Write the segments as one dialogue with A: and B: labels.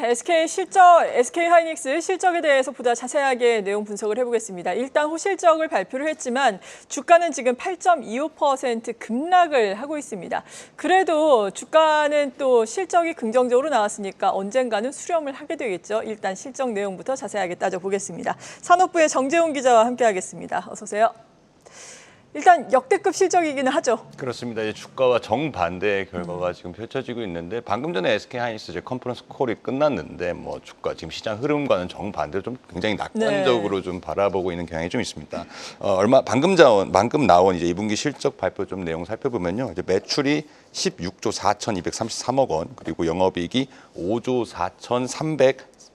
A: 네, SK 하이닉스 실적에 대해서 보다 자세하게 내용 분석을 해보겠습니다. 일단 호실적을 발표를 했지만 주가는 지금 8.25% 급락을 하고 있습니다. 그래도 주가는 또 실적이 긍정적으로 나왔으니까 언젠가는 수렴을 하게 되겠죠. 일단 실적 내용부터 자세하게 따져보겠습니다. 산업부의 정재훈 기자와 함께하겠습니다. 어서 오세요. 일단 역대급 실적이기는 하죠.
B: 그렇습니다. 이제 주가와 정반대의 결과가 지금 펼쳐지고 있는데 방금 전에 SK 하이닉스 컨퍼런스 콜이 끝났는데 뭐 주가 지금 시장 흐름과는 정반대로 좀 굉장히 낙관적으로 좀 바라보고 있는 경향이 좀 있습니다. 방금 나온 이제 2분기 실적 발표 좀 내용 살펴보면요. 이제 매출이 16조 4,233억 원, 그리고 영업이익이 5조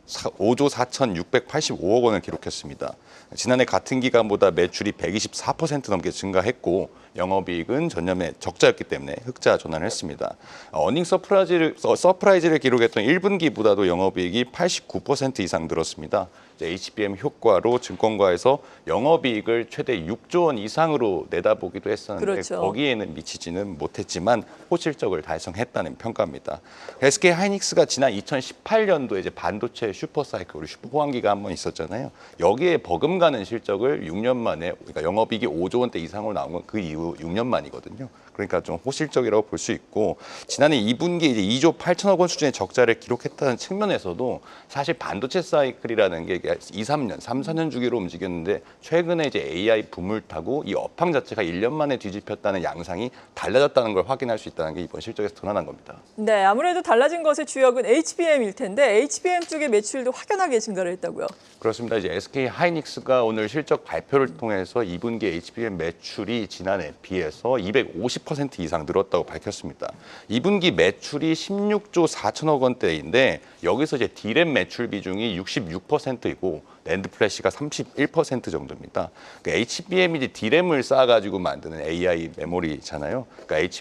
B: 4,685억 원을 기록했습니다. 지난해 같은 기간보다 매출이 124% 넘게 증가했고 영업이익은 전년에 적자였기 때문에 흑자 전환을 했습니다. 어닝 서프라이즈를 기록했던 1분기보다도 영업이익이 89% 이상 늘었습니다. HBM 효과로 증권가에서 영업이익을 최대 6조 원 이상으로 내다보기도 했었는데
A: 그렇죠.
B: 거기에는 미치지는 못했지만 호실적을 달성했다는 평가입니다. SK 하이닉스가 지난 2018년도에 이제 반도체 슈퍼사이클, 우리 슈퍼호황기가 한번 있었잖아요. 여기에 버금가는 실적을 6년 만에, 그러니까 영업이익이 5조 원대 이상으로 나온 건 그 이후 6년 만이거든요. 그러니까 좀 호실적이라고 볼 수 있고, 지난해 2분기에 이제 2조 8천억 원 수준의 적자를 기록했다는 측면에서도 사실 반도체 사이클이라는 게 3, 4년 주기로 움직였는데 최근에 이제 AI 붐을 타고 이 업황 자체가 1년 만에 뒤집혔다는 양상이 달라졌다는 걸 확인할 수 있다는 게 이번 실적에서 드러난 겁니다.
A: 네, 아무래도 달라진 것의 주역은 HBM일 텐데 HBM 쪽의 매출도 확연하게 증가를 했다고요.
B: 그렇습니다. 이제 SK 하이닉스가 오늘 실적 발표를 통해서 2분기 HBM 매출이 지난해 비해서 250% 이상 늘었다고 밝혔습니다. 2분기 매출이 16조 4천억 원대인데 여기서 이제 D램 매출 비중이 66%이고 낸드 플래시가 31% 정도입니다. 그러니까 HBM이 이제 D램을 쌓아가지고 만드는 AI 메모리잖아요. 그러니까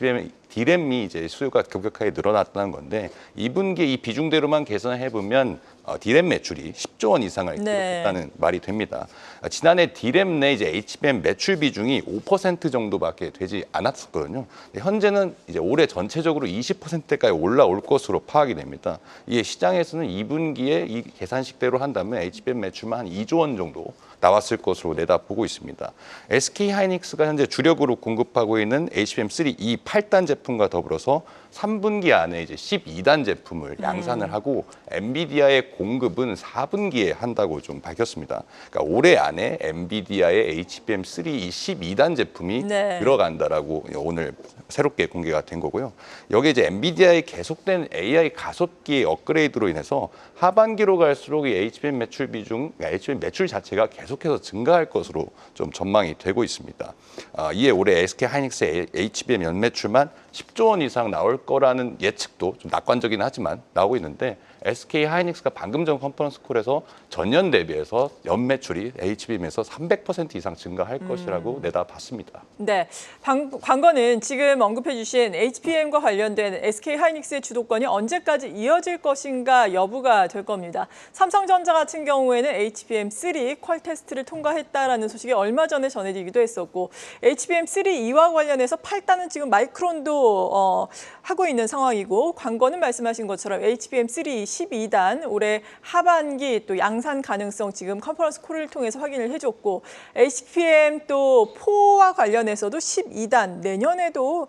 B: D램이 이제 수요가 급격하게 늘어났다는 건데 2분기 이 비중대로만 계산해 보면 D램 매출이 10조 원 이상을 기록했다는 말이 됩니다. 지난해 D램 내 이제 HBM 매출 비중이 5% 정도밖에 되지 않았었거든요. 현재는 이제 올해 전체적으로 20%대까지 올라올 것으로 파악이 됩니다. 이게 시장에서는 2분기에 이 계산식대로 한다면 HBM 매출만 한 2조 원 정도 나왔을 것으로 내다보고 있습니다. SK 하이닉스가 현재 주력으로 공급하고 있는 HBM3 이 8단 제품과 더불어서 3분기 안에 이제 12단 제품을 양산을 하고 엔비디아의 공급은 4분기에 한다고 좀 밝혔습니다. 그러니까 올해 안에 엔비디아의 HBM3 이 12단 제품이 들어간다라고 오늘 새롭게 공개가 된 거고요. 여기에 이제 엔비디아의 계속된 AI 가속기 업그레이드로 인해서 하반기로 갈수록 이 HBM 매출 비중, HBM 매출 자체가 계속해서 증가할 것으로 좀 전망이 되고 있습니다. 이에 올해 SK 하이닉스의 HBM 연매출만 10조 원 이상 나올 거라는 예측도 좀 낙관적이긴 하지만 나오고 있는데 SK 하이닉스가 방금 전 컨퍼런스 콜에서 전년 대비해서 연매출이 HBM에서 300% 이상 증가할 것이라고 내다봤습니다.
A: 네, 관건은 지금 언급해 주신 HBM과 관련된 SK 하이닉스의 주도권이 언제까지 이어질 것인가 여부가 될 겁니다. 삼성전자 같은 경우에는 HBM3 퀄 테스트를 통과했다라는 소식이 얼마 전에 전해지기도 했었고 HBM3E와 관련해서 8단은 지금 마이크론도 하고 있는 상황이고 관건은 말씀하신 것처럼 HBM3 12단 올해 하반기 또 양산 가능성 지금 컨퍼런스 콜을 통해서 확인을 해줬고 HBM 또 4와 관련해서도 12단 내년에도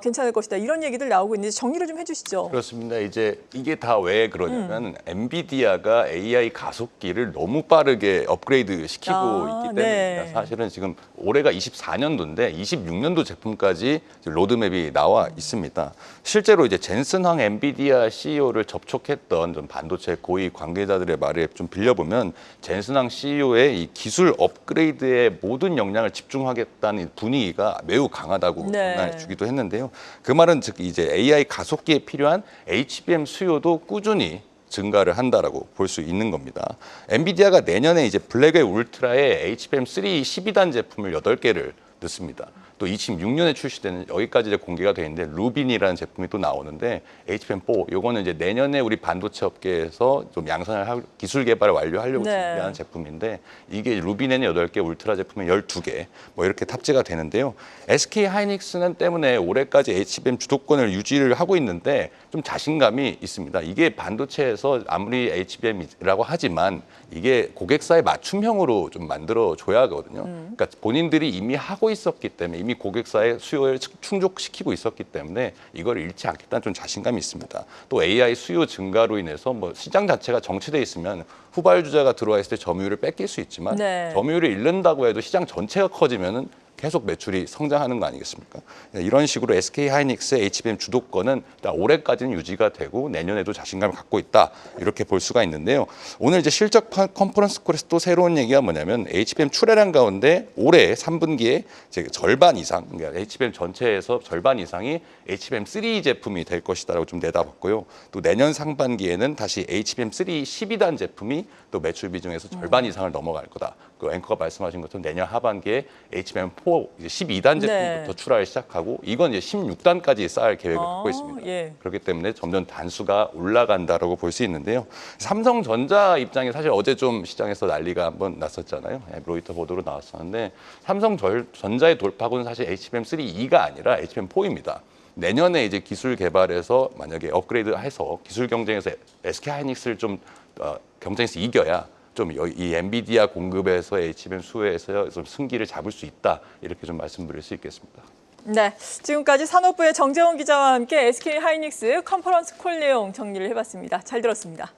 A: 괜찮을 것이다 이런 얘기들 나오고 있는데 정리를 좀 해주시죠.
B: 그렇습니다. 이제 이게 다 왜 그러냐면 엔비디아가 AI 가속기를 너무 빠르게 업그레이드 시키고 있기 때문입니다. 사실은 지금 올해가 24년도인데 26년도 제품까지 로드맵이 나와 있습니다. 실제로 이제 젠슨 황 엔비디아 CEO를 접촉했던 좀 반도체 고위 관계자들의 말을 좀 빌려보면 젠슨 황 CEO의 이 기술 업그레이드에 모든 역량을 집중하겠다는 분위기가 매우 강하다고 전해 주기도 했는데요. 그 말은 즉 이제 AI 가속기에 필요한 HBM 수요도 꾸준히 증가를 한다라고 볼 수 있는 겁니다. 엔비디아가 내년에 이제 블랙웰 울트라의 HBM3 12단 제품을 8개를 넣습니다. 또 26년에 출시되는 여기까지 이제 공개가 돼 있는데 루빈이라는 제품이 또 나오는데 HBM4 요거는 이제 내년에 우리 반도체 업계에서 좀 양산을 기술 개발을 완료하려고
A: 네.
B: 준비하는 제품인데 이게 루빈에는 8개, 울트라 제품에 12개 뭐 이렇게 탑재가 되는데요. SK 하이닉스는 때문에 올해까지 HBM 주도권을 유지를 하고 있는데 좀 자신감이 있습니다. 이게 반도체에서 아무리 HBM이라고 하지만 이게 고객사의 맞춤형으로 좀 만들어 줘야 하거든요. 그러니까 본인들이 이미 하고 있었기 때문에 이미 고객사의 수요를 충족시키고 있었기 때문에 이걸 잃지 않겠다는 좀 자신감이 있습니다. 또 AI 수요 증가로 인해서 뭐 시장 자체가 정체돼 있으면 후발주자가 들어와 있을 때 점유율을 뺏길 수 있지만
A: 네.
B: 점유율을 잃는다고 해도 시장 전체가 커지면은 계속 매출이 성장하는 거 아니겠습니까? 이런 식으로 SK 하이닉스의 HBM 주도권은 일단 올해까지는 유지가 되고 내년에도 자신감을 갖고 있다 이렇게 볼 수가 있는데요. 오늘 이제 실적 컨퍼런스 콜에서 또 새로운 얘기가 뭐냐면 HBM 출하량 가운데 올해 3분기에 이제 절반 이상, 그러니까 HBM 전체에서 절반 이상이 HBM3 제품이 될 것이다라고 좀 내다봤고요. 또 내년 상반기에는 다시 HBM3 12단 제품이 또 매출 비중에서 절반 이상을 넘어갈 거다. 그 앵커가 말씀하신 것처럼 내년 하반기에 HBM4 이제 12단 제품부터
A: 네.
B: 출하를 시작하고 이건 이제 16단까지 쌓을 계획을 갖고 있습니다.
A: 예.
B: 그렇기 때문에 점점 단수가 올라간다라고 볼 수 있는데요. 삼성전자 입장에 사실 어제 좀 시장에서 난리가 한번 났었잖아요. 로이터 보도로 나왔었는데 삼성전자의 돌파구는 사실 HBM3E가 아니라 HBM4입니다. 내년에 이제 기술 개발에서 만약에 업그레이드해서 기술 경쟁에서 SK 하이닉스를 좀 경쟁에서 이겨야 좀 이 엔비디아 공급에서 HBM 수요에서 좀 승기를 잡을 수 있다 이렇게 좀 말씀드릴 수 있겠습니다.
A: 네, 지금까지 산업부의 정재원 기자와 함께 SK 하이닉스 컨퍼런스 콜 내용 정리를 해봤습니다. 잘 들었습니다.